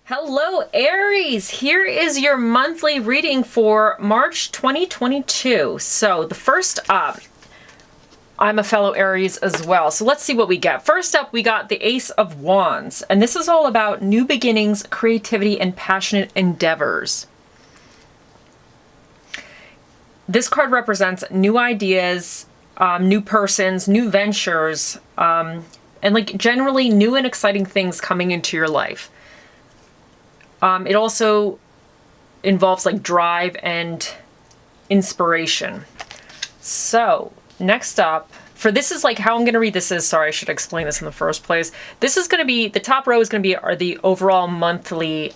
Hello, Aries! Here is your monthly reading for March 2022. So the first up, I'm a fellow Aries as well. So let's see what we get. First up, we got the Ace of Wands. And this is all about new beginnings, creativity, and passionate endeavors. This card represents new ideas, new persons, new ventures, and like generally new and exciting things coming into your life. It also involves like drive and inspiration. So next up, for this is like how I'm going to read this is, sorry, I should explain this in the first place. This is going to be, the top row is going to be the overall monthly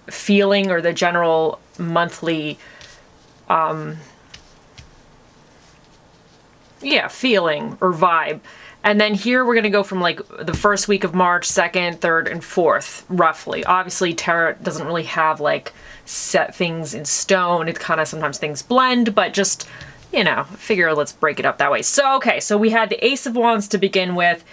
feeling or the general monthly, feeling or vibe. And then here we're going to go from like the first week of March, 2nd, 3rd, and 4th, roughly. Obviously, tarot doesn't really have like set things in stone. It kind of sometimes things blend, but just, you know, figure let's break it up that way. So, okay, so we had the Ace of Wands to begin with.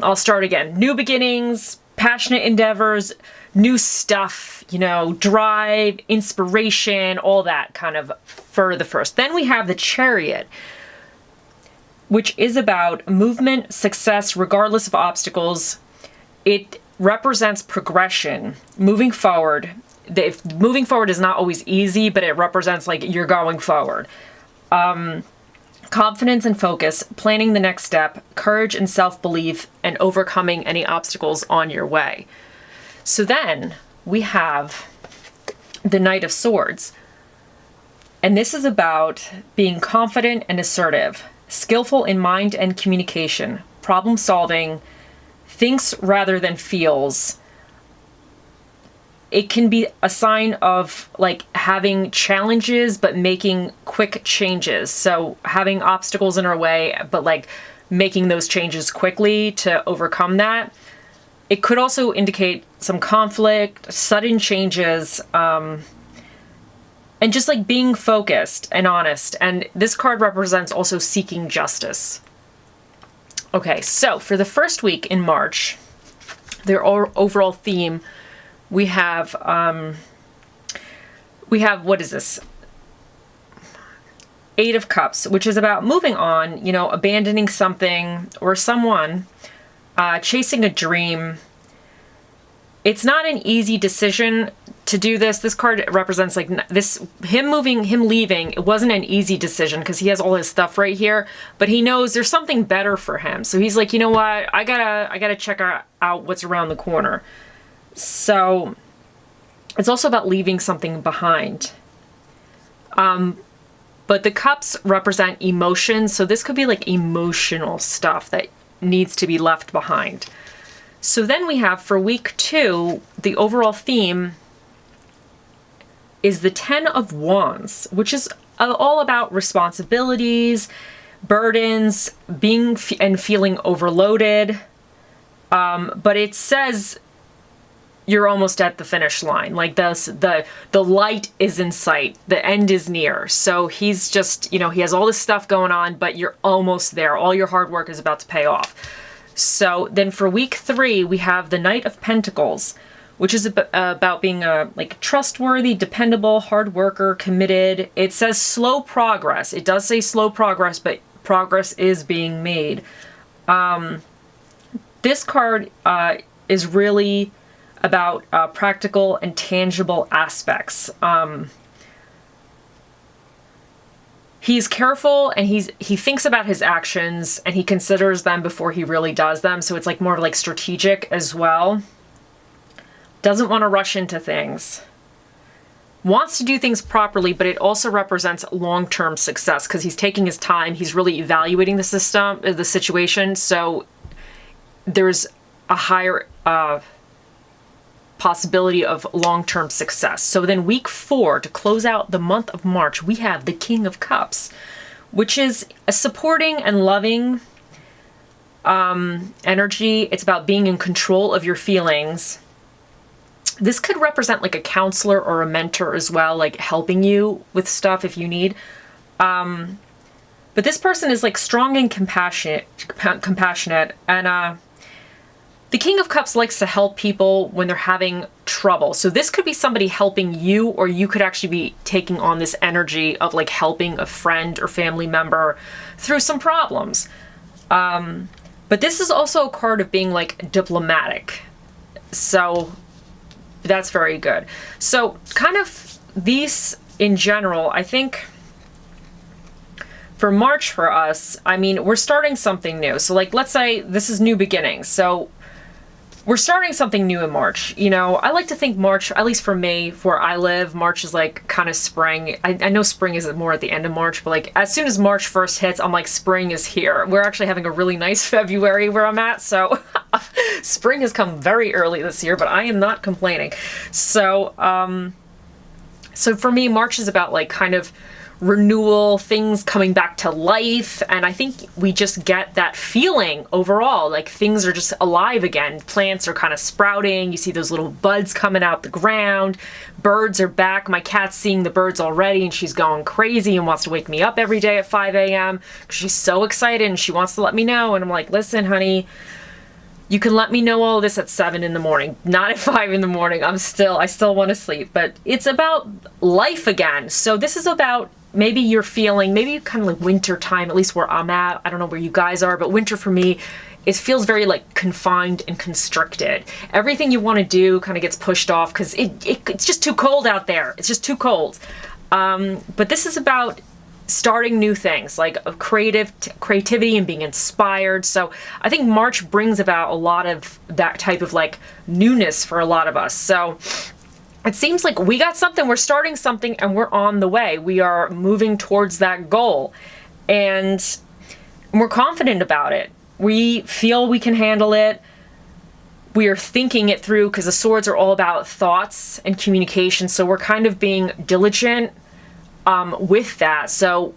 I'll start again. New beginnings, passionate endeavors, new stuff, you know, drive, inspiration, all that kind of for the first. Then we have the Chariot, which is about movement, success, regardless of obstacles. It represents progression, moving forward. Moving forward is not always easy, but it represents like you're going forward. Confidence and focus, planning the next step, courage and self-belief, and overcoming any obstacles on your way. So then we have the Knight of Swords. And this is about being confident and assertive, skillful in mind and communication, problem solving, thinks rather than feels. It can be a sign of like having challenges but making quick changes. So having obstacles in our way, but like making those changes quickly to overcome that. It could also indicate some conflict, sudden changes, and just like being focused and honest. And this card represents also seeking justice. Okay, so for the first week in March, their overall theme, we have, what is this? 8 of Cups, which is about moving on, you know, abandoning something or someone, chasing a dream. It's not an easy decision to do this. This card represents like him leaving. It wasn't an easy decision because he has all his stuff right here, but he knows there's something better for him. So he's like, you know what? I gotta check out what's around the corner. So it's also about leaving something behind. But the cups represent emotions. So this could be like emotional stuff that needs to be left behind. So then we have for week 2, the overall theme is the 10 of Wands, which is all about responsibilities, burdens, being and feeling overloaded. But it says you're almost at the finish line. Like the light is in sight. The end is near. So he's just, you know, he has all this stuff going on, but you're almost there. All your hard work is about to pay off. So then for week 3, we have the Knight of Pentacles, which is about being a like trustworthy, dependable, hard worker, committed. It says slow progress. It does say slow progress, but progress is being made. This card is really about practical and tangible aspects. He's careful and he thinks about his actions and he considers them before he really does them. So it's like more like strategic as well. Doesn't want to rush into things. Wants to do things properly, but it also represents long-term success because he's taking his time. He's really evaluating the situation. So there's a higher possibility of long-term success. So then week 4, to close out the month of March, we have the King of Cups, which is a supporting and loving energy. It's about being in control of your feelings. This could represent like a counselor or a mentor as well, like helping you with stuff if you need. But this person is like strong and compassionate, and the King of Cups likes to help people when they're having trouble. So this could be somebody helping you, or you could actually be taking on this energy of like helping a friend or family member through some problems. But this is also a card of being like diplomatic. So that's very good. So kind of these in general, I think for March for us, I mean, we're starting something new. So like, let's say this is new beginnings. So we're starting something new in March. You know, I like to think March, at least for me, where I live, March is like kind of spring. I know spring is more at the end of March, but like as soon as March 1st hits, I'm like, spring is here. We're actually having a really nice February where I'm at. So spring has come very early this year, but I am not complaining. So, so for me, March is about like kind of renewal, things coming back to life, and I think we just get that feeling overall, like things are just alive again. Plants are kind of sprouting, you see those little buds coming out the ground, birds are back. My cat's seeing the birds already and she's going crazy and wants to wake me up every day at 5 a.m. because she's so excited and she wants to let me know, and I'm like, listen honey, you can let me know all this at 7 in the morning, not at 5 in the morning. I still want to sleep, but it's about life again. So this is about maybe you're feeling, maybe kind of like winter time, at least where I'm at. I don't know where you guys are, but winter for me, it feels very like confined and constricted. Everything you want to do kind of gets pushed off because it's just too cold out there. It's just too cold. But this is about starting new things, like creativity and being inspired. So I think March brings about a lot of that type of like newness for a lot of us. So it seems like we got something, we're starting something, and we're on the way. We are moving towards that goal, and we're confident about it. We feel we can handle it. We are thinking it through, because the swords are all about thoughts and communication, so we're kind of being diligent with that. So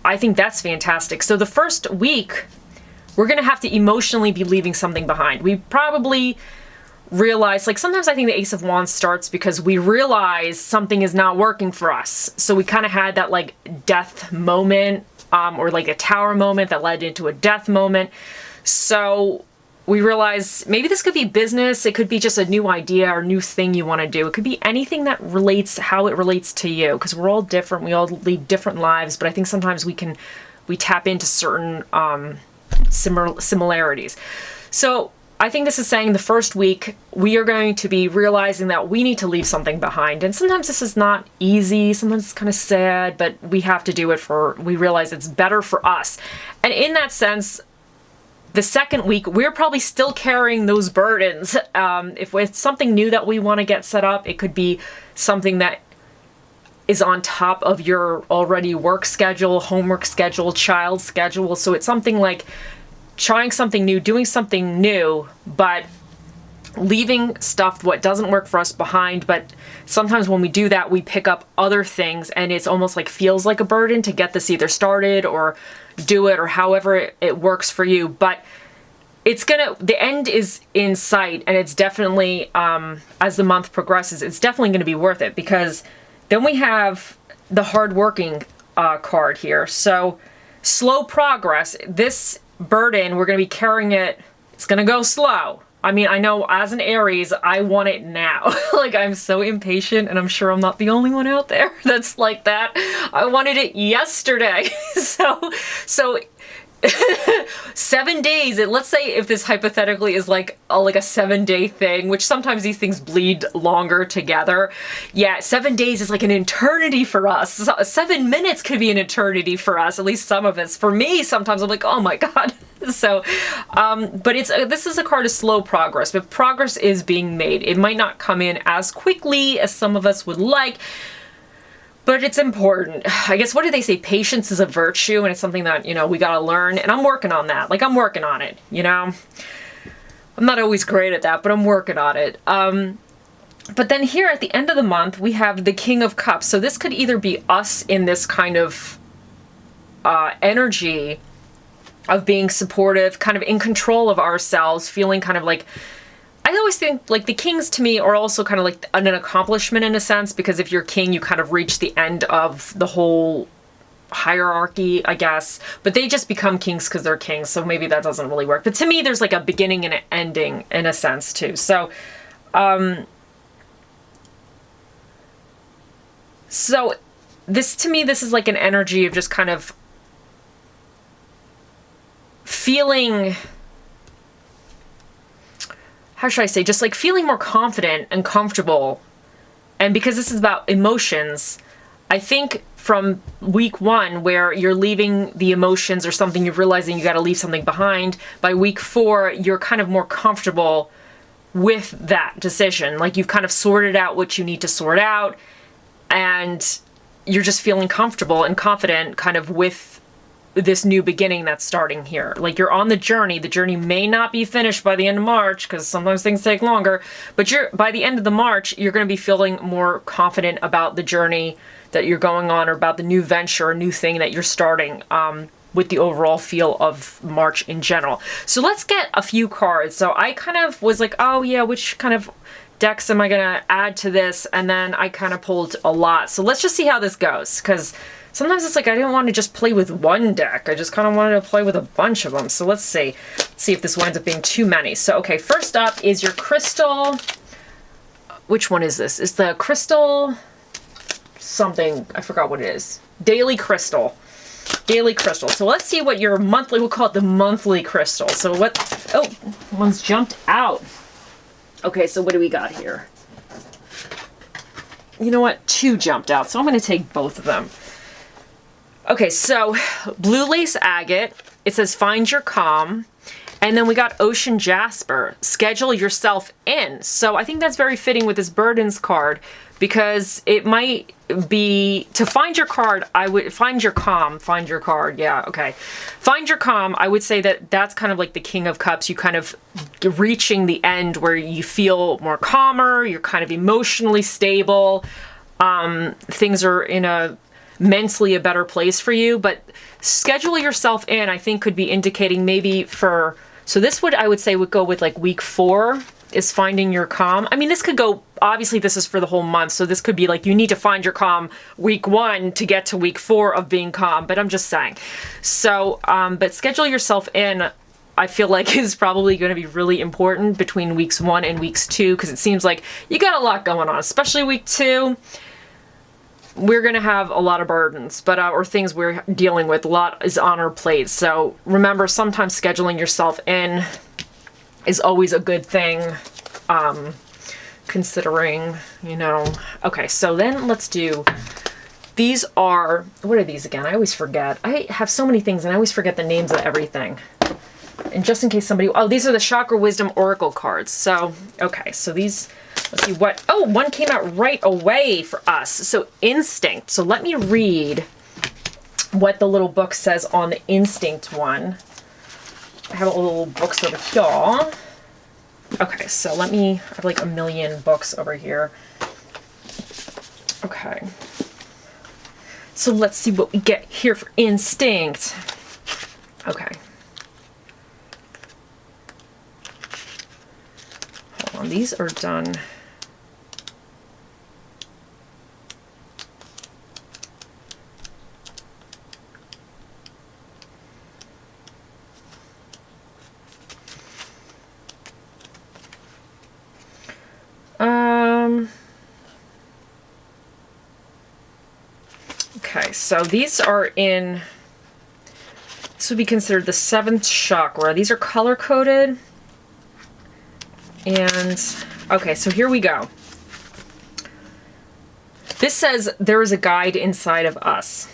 I think that's fantastic. So the first week, we're going to have to emotionally be leaving something behind. We probably realize, like sometimes I think the Ace of Wands starts because we realize something is not working for us. So we kind of had that like death moment, or like a tower moment that led into a death moment. So we realize maybe this could be business. It could be just a new idea or new thing you want to do. It could be anything that relates, how it relates to you, because we're all different. We all lead different lives, but I think sometimes we tap into certain similarities. So I think this is saying the first week, we are going to be realizing that we need to leave something behind. And sometimes this is not easy. Sometimes it's kind of sad, but we have to do it we realize it's better for us. And in that sense, the second week, we're probably still carrying those burdens. If it's something new that we want to get set up, it could be something that is on top of your already work schedule, homework schedule, child schedule. So it's something like trying something new, doing something new, but leaving stuff what doesn't work for us behind. But sometimes when we do that, we pick up other things, and it's almost like feels like a burden to get this either started or do it, or however it works for you. But the end is in sight, and it's definitely, as the month progresses, it's definitely going to be worth it, because then we have the hardworking card here. So slow progress. This burden, we're going to be carrying it. It's going to go slow. I mean, I know as an Aries, I want it now. Like, I'm so impatient, and I'm sure I'm not the only one out there that's like that. I wanted it yesterday. So 7 days, let's say if this hypothetically is like a 7-day thing, which sometimes these things bleed longer together. Yeah, 7 days is like an eternity for us. 7 minutes could be an eternity for us, at least some of us. For me, sometimes I'm like, oh my God. So, but this is a card of slow progress, but progress is being made. It might not come in as quickly as some of us would like, but it's important. I guess, what do they say? Patience is a virtue, and it's something that, we gotta learn, and I'm working on that. Like, I'm working on it, I'm not always great at that, but I'm working on it. But then here at the end of the month, we have the King of Cups. So this could either be us in this kind of energy of being supportive, kind of in control of ourselves, feeling kind of like, I always think like the kings to me are also kind of like an accomplishment in a sense, because if you're king, you kind of reach the end of the whole hierarchy, I guess, but they just become kings because they're kings, so maybe that doesn't really work. But to me, there's like a beginning and an ending in a sense too. So this, to me, this is like an energy of just kind of feeling, how should I say, just like feeling more confident and comfortable. And because this is about emotions, I think from week 1, where you're leaving the emotions or something, you're realizing you got to leave something behind, by week 4, you're kind of more comfortable with that decision. Like you've kind of sorted out what you need to sort out, and you're just feeling comfortable and confident kind of with this new beginning that's starting here. Like you're on the journey. The journey may not be finished by the end of March, because sometimes things take longer, but by the end of the March, you're going to be feeling more confident about the journey that you're going on, or about the new venture or new thing that you're starting, with the overall feel of March in general. So let's get a few cards. So I kind of was like, oh yeah, which kind of decks am I going to add to this? And then I kind of pulled a lot. So let's just see how this goes, because sometimes it's like I didn't want to just play with one deck. I just kind of wanted to play with a bunch of them. So let's see. Let's see if this winds up being too many. So, okay, first up is your crystal. Which one is this? It's the crystal something. I forgot what it is. Daily crystal. Daily crystal. So let's see what your monthly, we'll call it the monthly crystal. So what, oh, one's jumped out. Okay, so what do we got here? You know what? 2 jumped out. So I'm going to take both of them. Okay, so blue lace agate, it says find your calm. And then we got ocean jasper, schedule yourself in. So I think that's very fitting with this burdens card, because it might be to find your card. I would find your calm, find your card. Yeah. Okay. Find your calm. I would say that that's kind of like the King of Cups. You kind of reaching the end where you feel more calmer. You're kind of emotionally stable. Things are in a mentally a better place for you, but schedule yourself in, I think, could be indicating maybe for, so this would, I would say, would go with like week 4 is finding your calm. I mean, this could go, obviously this is for the whole month, so this could be like you need to find your calm week 1 to get to week 4 of being calm, but I'm just saying. So, but schedule yourself in, I feel like is probably going to be really important between weeks 1 and weeks 2, because it seems like you got a lot going on, especially week 2. We're going to have a lot of burdens, but or things we're dealing with. A lot is on our plate. So remember, sometimes scheduling yourself in is always a good thing, considering, you know. Okay, so then let's do, these are, what are these again? I always forget. I have so many things and I always forget the names of everything. And just in case somebody, oh, these are the Chakra Wisdom Oracle cards. So, okay, so these, let's see what, oh, one came out right away for us. So instinct. So let me read what the little book says on the instinct one. I have all the little books over here. Okay, so let me, I have like a million books over here. Okay. So let's see what we get here for instinct. Okay. Hold on, these are done. Okay, so these are in, this would be considered the 7th chakra. These are color-coded. And, okay, so here we go. This says, there is a guide inside of us.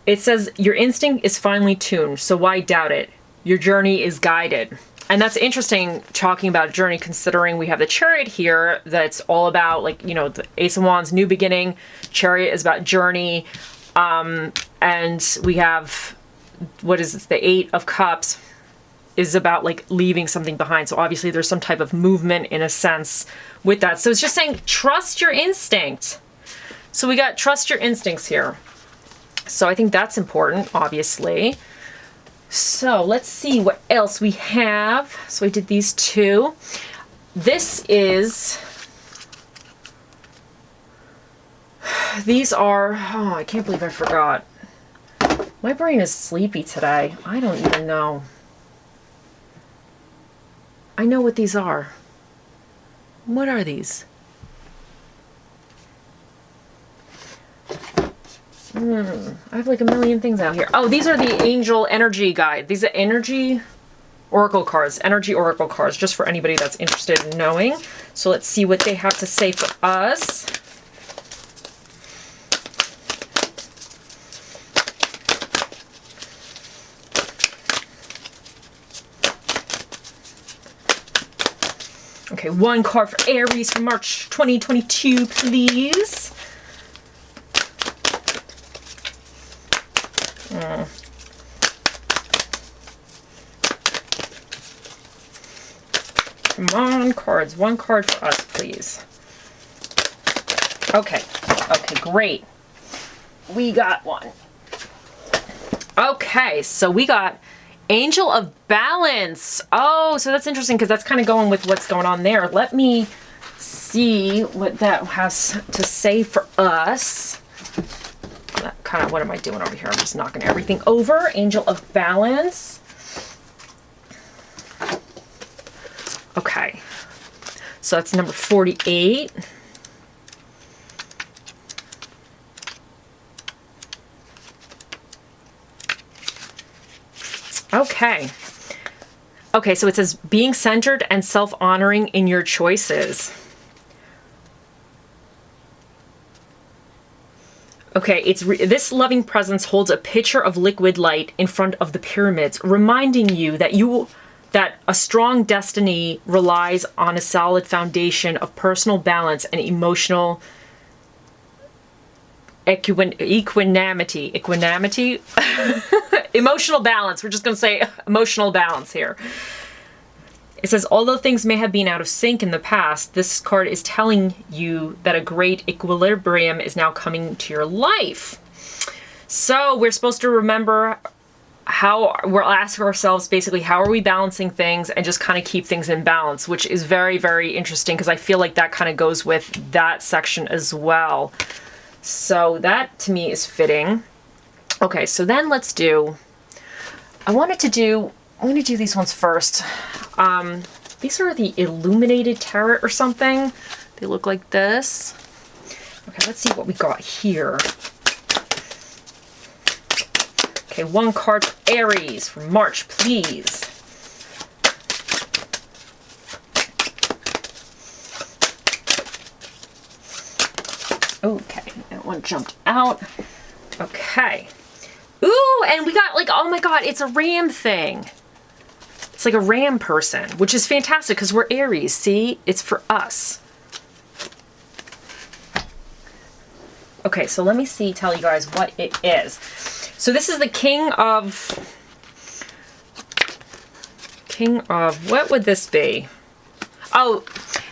It says, your instinct is finely tuned, so why doubt it? Your journey is guided. And that's interesting, talking about a journey, considering we have the Chariot here that's all about, like, you know, the Ace of Wands, new beginning. Chariot is about journey. And we have, what is this, the 8 of Cups is about, like, leaving something behind. So obviously there's some type of movement in a sense with that. So it's just saying, trust your instinct. So we got trust your instincts here. So I think that's important, obviously. So let's see what else we have. So I did these 2. This is these are, oh, I can't believe I forgot. My brain is sleepy today. I don't even know. I know what these are. What are these? I have like a million things out here. Oh, these are the Angel Energy Guide. These are energy oracle cards, energy oracle cards, just for anybody that's interested in knowing. So let's see what they have to say for us. Okay, one card for Aries for March 2022, please. Come on, cards. One card for us, please. Okay. Okay, great. We got one. Okay, so we got Angel of Balance. Oh, so that's interesting because that's kind of going with what's going on there. Let me see what that has to say for us. Kind of, what am I doing over here? I'm just knocking everything over. Angel of Balance. Okay. So that's number 48. Okay. Okay, so it says being centered and self-honoring in your choices. Okay, this loving presence holds a pitcher of liquid light in front of the pyramids, reminding you that a strong destiny relies on a solid foundation of personal balance and emotional equanimity. Emotional balance. We're just going to say emotional balance here. It says, although things may have been out of sync in the past, this card is telling you that a great equilibrium is now coming to your life. So we're supposed to remember we'll ask ourselves basically, how are we balancing things and just kind of keep things in balance, which is very, very interesting because I feel like that kind of goes with that section as well. So that to me is fitting. Okay, so then I'm going to do these ones first. These are the Illuminated Tarot or something. They look like this. Okay, let's see what we got here. Okay, one card for Aries for March, please. Okay, that one jumped out. Okay. Ooh, and we got like, oh my god, it's a ram thing. It's like a ram person, which is fantastic because we're Aries, see? It's for us. Okay, so let me tell you guys what it is. So this is the King of, what would this be? Oh,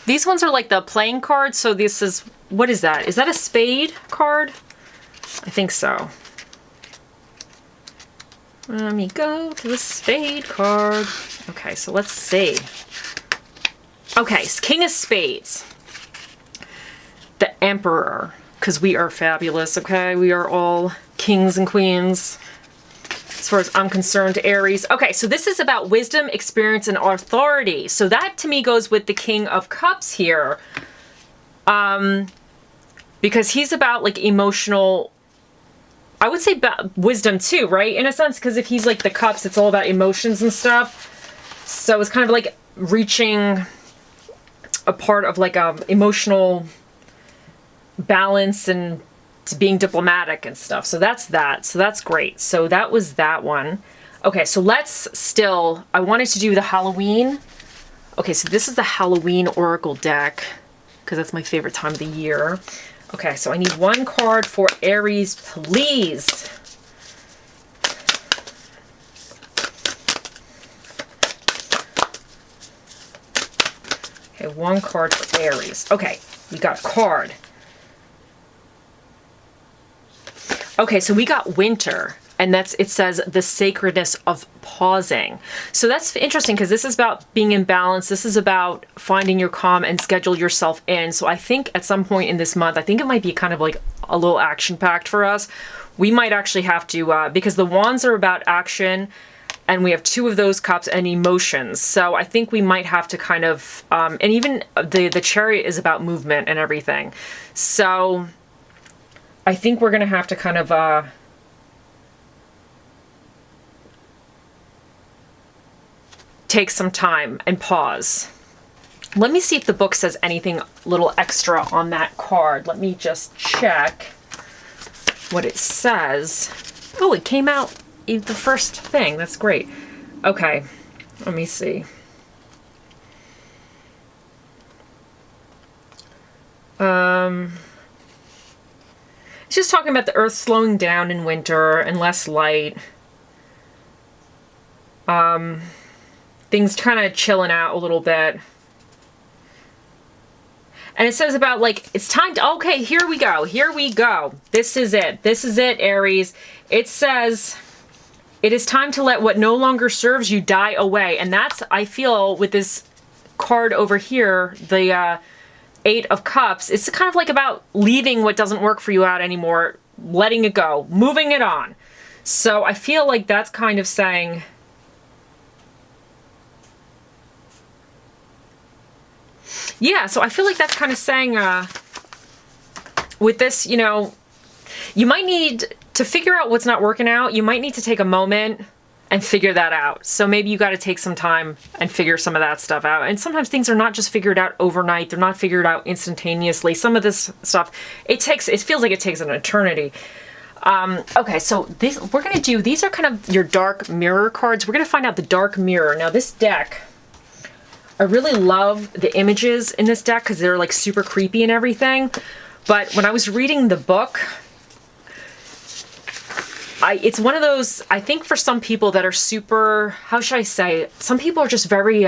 these ones are like the playing cards. So this is, what is that? Is that a spade card? I think so. Let me go to the spade card. Okay, so let's see. Okay, King of Spades. The Emperor. Because we are fabulous, okay? We are all kings and queens. As far as I'm concerned, Aries. Okay, so this is about wisdom, experience, and authority. So that to me goes with the King of Cups here. Because he's about like emotional, I would say about wisdom too, right? In a sense, because if he's like the cups, it's all about emotions and stuff. So it's kind of like reaching a part of like emotional balance and being diplomatic and stuff. So that's that. So that's great. So that was that one. Okay, so I wanted to do the Halloween. Okay, so this is the Halloween Oracle deck because that's my favorite time of the year. Okay, so I need one card for Aries, please. Okay, one card for Aries. Okay, we got a card. Okay, so we got winter. And it says the sacredness of pausing. So that's interesting because this is about being in balance. This is about finding your calm and schedule yourself in. So I think at some point in this month, I think it might be kind of like a little action packed for us. We might actually have to, because the wands are about action and we have 2 of those cups and emotions. So I think we might have to kind of, and even the Chariot is about movement and everything. So I think we're going to have to kind of, take some time and pause. Let me see if the book says anything a little extra on that card. Let me just check what it says. Oh, it came out the first thing. That's great. Okay, let me see. It's just talking about the earth slowing down in winter and less light. Things kind of chilling out a little bit. And it says about like, it's time to, okay, here we go. Here we go. This is it. This is it, Aries. It says, it is time to let what no longer serves you die away. And that's, I feel, with this card over here, the 8 of Cups, it's kind of like about leaving what doesn't work for you out anymore, letting it go, moving it on. So I feel like that's kind of saying, yeah, so I feel like that's kind of saying, with this, you know, you might need to figure out what's not working out. You might need to take a moment and figure that out. So maybe you got to take some time and figure some of that stuff out. And sometimes things are not just figured out overnight. They're not figured out instantaneously. Some of this stuff, it feels like it takes an eternity. Okay, so these are kind of your dark mirror cards. We're going to find out the dark mirror. Now this deck, I really love the images in this deck because they're like super creepy and everything. But when I was reading the book, it's one of those, I think for some people that are super, how should I say, some people are just very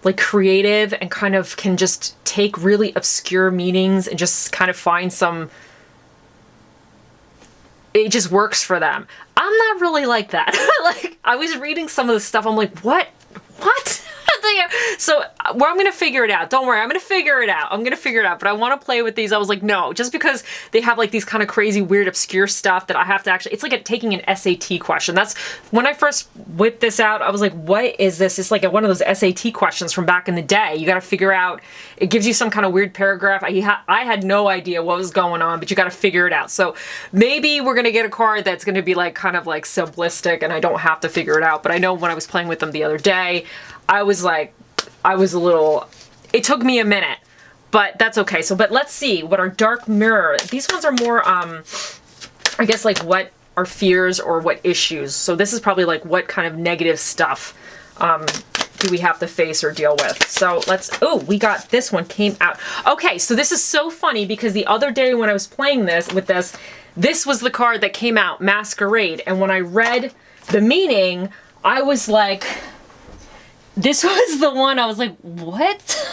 like creative and kind of can just take really obscure meanings and just kind of find some, it just works for them. I'm not really like that. Like I was reading some of the stuff, I'm like, what? So, well, I'm going to figure it out. Don't worry. I'm going to figure it out. But I want to play with these. I was like, no, just because they have like these kind of crazy, weird, obscure stuff that I have to actually, it's like taking an SAT question. That's when I first whipped this out. I was like, what is this? It's like one of those SAT questions from back in the day. You got to figure out, it gives you some kind of weird paragraph. I had no idea what was going on, but you got to figure it out. So maybe we're going to get a card that's going to be like kind of like simplistic and I don't have to figure it out. But I know when I was playing with them the other day, I was a little, it took me a minute, but that's okay. So, but let's see what our dark mirror, these ones are more, I guess like what are fears or what issues. So this is probably like what kind of negative stuff, do we have to face or deal with? So we got this one came out. Okay. So this is so funny because the other day when I was playing this was the card that came out, Masquerade. And when I read the meaning, I was like, this was the one I was like, what?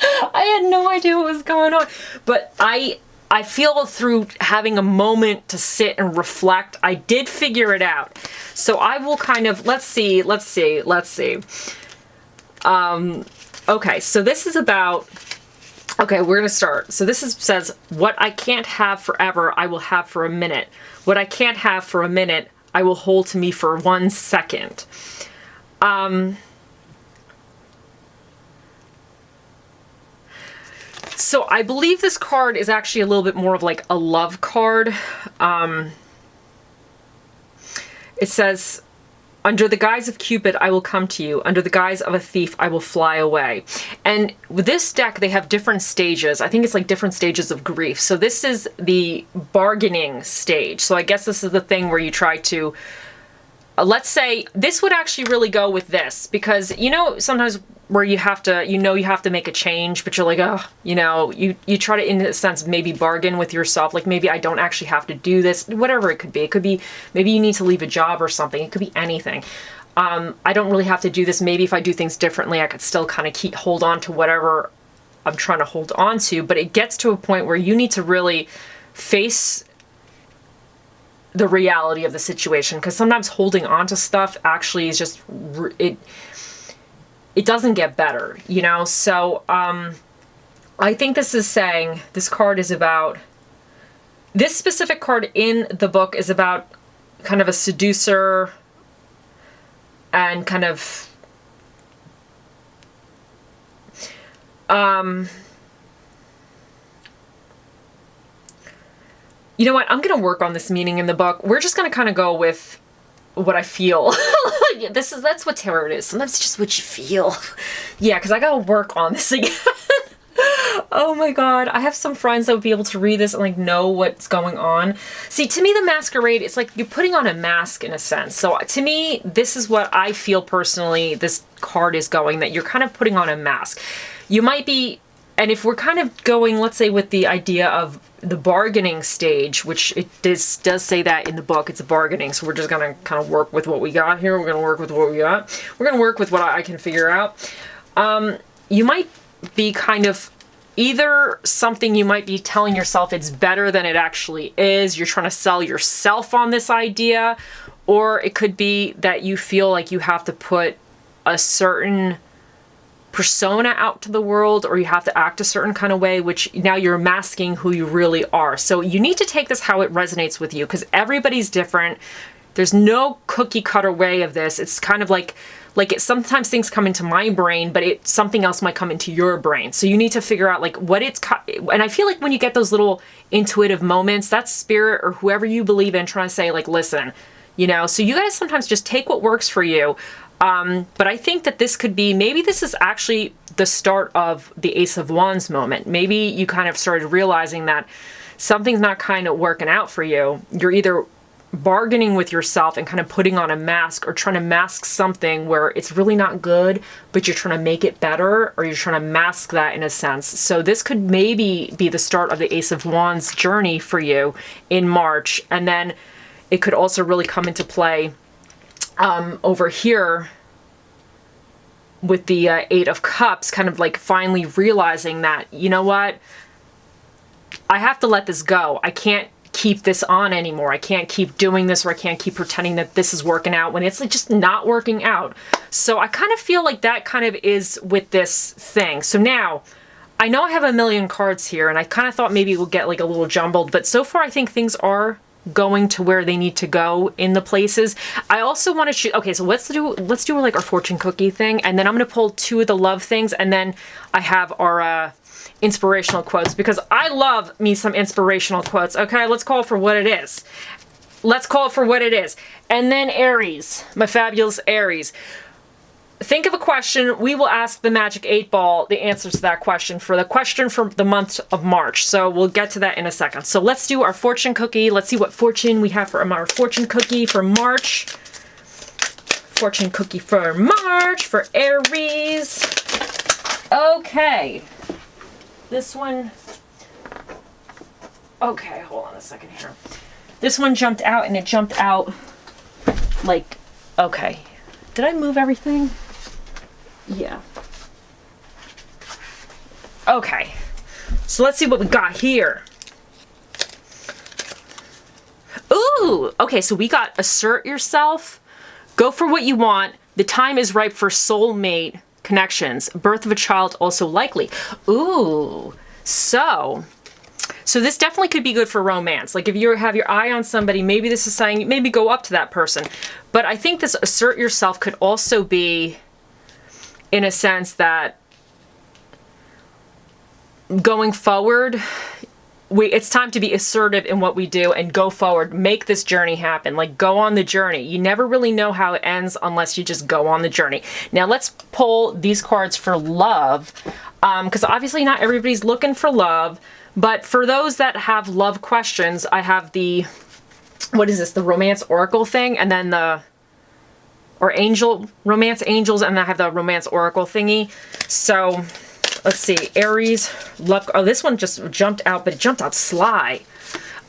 I had no idea what was going on. But I feel through having a moment to sit and reflect, I did figure it out. So I will kind of, let's see. Okay, so this is about, okay, we're gonna start. So this says, what I can't have forever, I will have for a minute. What I can't have for a minute, I will hold to me for 1 second. So I believe this card is actually a little bit more of like a love card. It says, under the guise of Cupid, I will come to you. Under the guise of a thief, I will fly away. And with this deck, they have different stages. I think it's like different stages of grief. So this is the bargaining stage. So I guess this is the thing where you try to, let's say, this would actually really go with this. Because, you know, sometimes where you have to make a change, but you're like, oh, you try to, in a sense, maybe bargain with yourself. Like, maybe I don't actually have to do this, whatever it could be. It could be, maybe you need to leave a job or something. It could be anything. I don't really have to do this. Maybe if I do things differently, I could still kind of hold on to whatever I'm trying to hold on to. But it gets to a point where you need to really face the reality of the situation, because sometimes holding on to stuff actually is just, it doesn't get better, you know? So, I think this is saying, this card is about, this specific card in the book is about kind of a seducer and kind of, you know what? I'm going to work on this meaning in the book. We're just going to kind of go with what I feel. That's what tarot is. Sometimes it's just what you feel. Yeah, because I got to work on this again. Oh my god, I have some friends that would be able to read this and like know what's going on. See, to me the masquerade, it's like you're putting on a mask in a sense. So to me, this is what I feel personally this card is going, that you're kind of putting on a mask. You might be, and if we're kind of going, let's say with the idea of the bargaining stage, which it does say that in the book, it's a bargaining, so we're just gonna kind of work with what we got here. We're gonna work with what we got. We're gonna work with what I can figure out. You might be kind of either something you might be telling yourself it's better than it actually is. You're trying to sell yourself on this idea, or it could be that you feel like you have to put a certain persona out to the world, or you have to act a certain kind of way, which now you're masking who you really are. So you need to take this how it resonates with you, because everybody's different. There's no cookie cutter way of this. It's kind of like sometimes things come into my brain, but something else might come into your brain. So you need to figure out like what and I feel like when you get those little intuitive moments, that's spirit or whoever you believe in trying to say like, listen, you know, so you guys sometimes just take what works for you. But I think that this could be, maybe this is actually the start of the Ace of Wands moment. Maybe you kind of started realizing that something's not kind of working out for you. You're either bargaining with yourself and kind of putting on a mask, or trying to mask something where it's really not good, but you're trying to make it better, or you're trying to mask that in a sense. So this could maybe be the start of the Ace of Wands journey for you in March. And then it could also really come into play over here with the Eight of Cups, kind of like finally realizing that, you know what, I have to let this go. I can't keep this on anymore. I can't keep doing this, or I can't keep pretending that this is working out when it's like just not working out. So I kind of feel like that kind of is with this thing. So now I know I have a million cards here, and I kind of thought maybe we'll get like a little jumbled, but so far I think things are going to where they need to go in the places. I also want to shoot. Okay, so let's do like our fortune cookie thing, and then I'm going to pull two of the love things, and then I have our inspirational quotes, because I love me some inspirational quotes. Okay, let's call it for what it is. Let's call it for what it is. And then Aries, my fabulous Aries. Think of a question. We will ask the Magic 8 Ball the answers to that question for the question for the month of March. So we'll get to that in a second. So let's do our fortune cookie. Let's see what fortune we have for our fortune cookie for March. Fortune cookie for March for Aries. Okay. This one, okay, hold on a second here. This one jumped out, and it jumped out like, okay. Did I move everything? Yeah. Okay. So let's see what we got here. Ooh, okay, so we got assert yourself, go for what you want, the time is ripe for soulmate connections, birth of a child also likely. Ooh, so this definitely could be good for romance. Like if you have your eye on somebody, maybe this is saying maybe go up to that person. But I think this assert yourself could also be in a sense that going forward, it's time to be assertive in what we do and go forward, make this journey happen, like go on the journey. You never really know how it ends unless you just go on the journey. Now let's pull these cards for love, because obviously not everybody's looking for love, but for those that have love questions, I have the, what is this, the romance oracle thing, and then romance angels, and I have the romance oracle thingy. So let's see, Aries, love, oh, this one just jumped out, but it jumped out sly.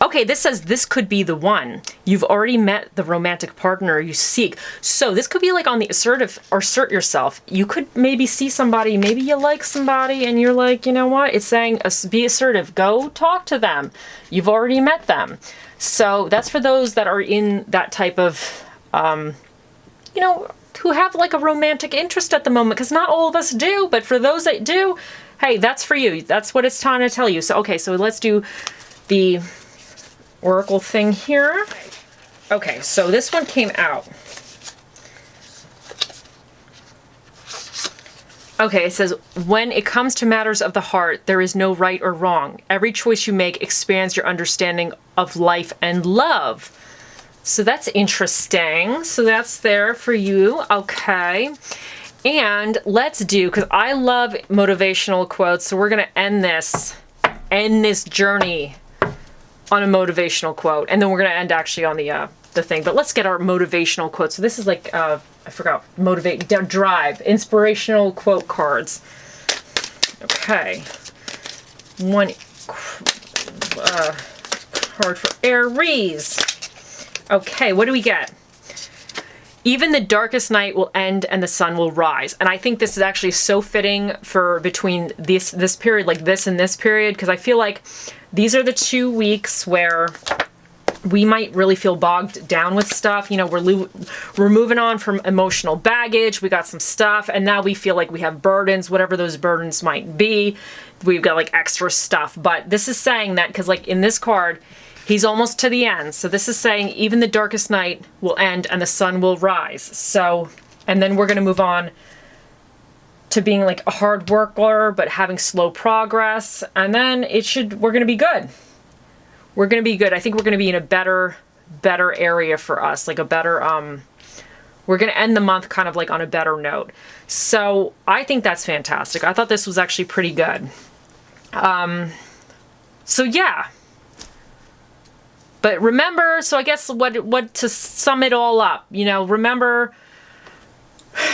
Okay, this says this could be the one. You've already met the romantic partner you seek. So this could be like on the assertive or assert yourself. You could maybe see somebody, maybe you like somebody and you're like, you know what? It's saying be assertive. Go talk to them. You've already met them. So that's for those that are in that type of, you know, who have like a romantic interest at the moment, because not all of us do, but for those that do, hey, that's for you. That's what it's trying to tell you. So, okay, so let's do the oracle thing here. Okay, so this one came out. Okay, it says, when it comes to matters of the heart, there is no right or wrong. Every choice you make expands your understanding of life and love. So that's interesting. So that's there for you. Okay. And let's do, because I love motivational quotes, so we're going to end this journey on a motivational quote. And then we're going to end actually on the thing. But let's get our motivational quote. So this is like, I forgot, drive, inspirational quote cards. Okay. One card for Aries. Okay, what do we get? Even the darkest night will end and the sun will rise. And I think this is actually so fitting for between this period, like this and this period, because I feel like these are the 2 weeks where we might really feel bogged down with stuff. You know, we're moving on from emotional baggage. We got some stuff, and now we feel like we have burdens, whatever those burdens might be. We've got like extra stuff. But this is saying that because like in this card, he's almost to the end. So this is saying even the darkest night will end and the sun will rise. So, and then we're going to move on to being like a hard worker, but having slow progress. And then we're going to be good. We're going to be good. I think we're going to be in a better area for us. Like a better, we're going to end the month kind of like on a better note. So I think that's fantastic. I thought this was actually pretty good. So yeah. But remember, so I guess what to sum it all up, you know, remember,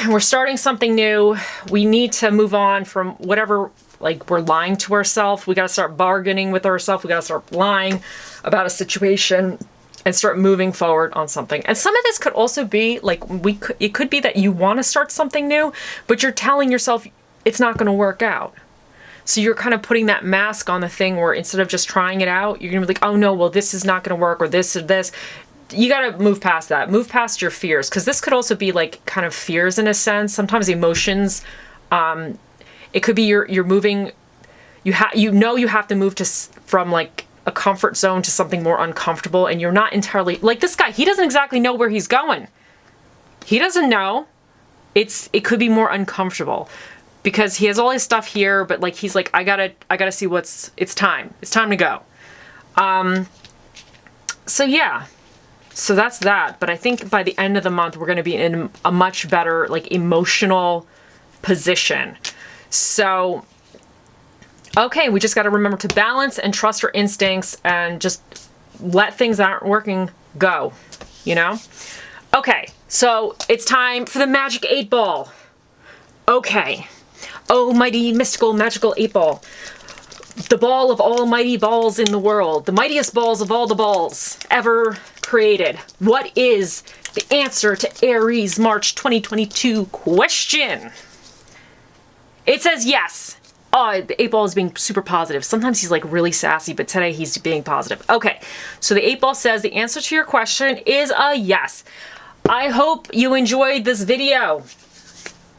we're starting something new. We need to move on from whatever, like we're lying to ourselves. We got to start bargaining with ourselves. We got to start lying about a situation and start moving forward on something. And some of this could also be like, it could be that you want to start something new, but you're telling yourself it's not going to work out. So you're kind of putting that mask on the thing where instead of just trying it out, you're going to be like, oh no, well, this is not going to work, or this or this. You got to move past that. Move past your fears. Because this could also be like kind of fears in a sense. Sometimes emotions. It could be you're moving. You have to move from like a comfort zone to something more uncomfortable. And you're not entirely like this guy. He doesn't exactly know where he's going. He doesn't know. It could be more uncomfortable. Because he has all his stuff here, but like he's like, I gotta see it's time to go. So yeah, so that's that. But I think by the end of the month, we're gonna be in a much better like emotional position. So, okay, we just gotta remember to balance and trust our instincts and just let things that aren't working go, you know? Okay, so it's time for the magic 8 ball. Okay. Oh, mighty, mystical, magical 8 ball. The ball of all mighty balls in the world. The mightiest balls of all the balls ever created. What is the answer to Aries March 2022 question? It says yes. Oh, the 8 ball is being super positive. Sometimes he's like really sassy, but today he's being positive. Okay, so the 8 ball says the answer to your question is a yes. I hope you enjoyed this video.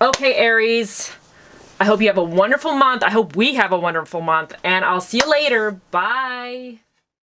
Okay, Aries. I hope you have a wonderful month. I hope we have a wonderful month, and I'll see you later. Bye.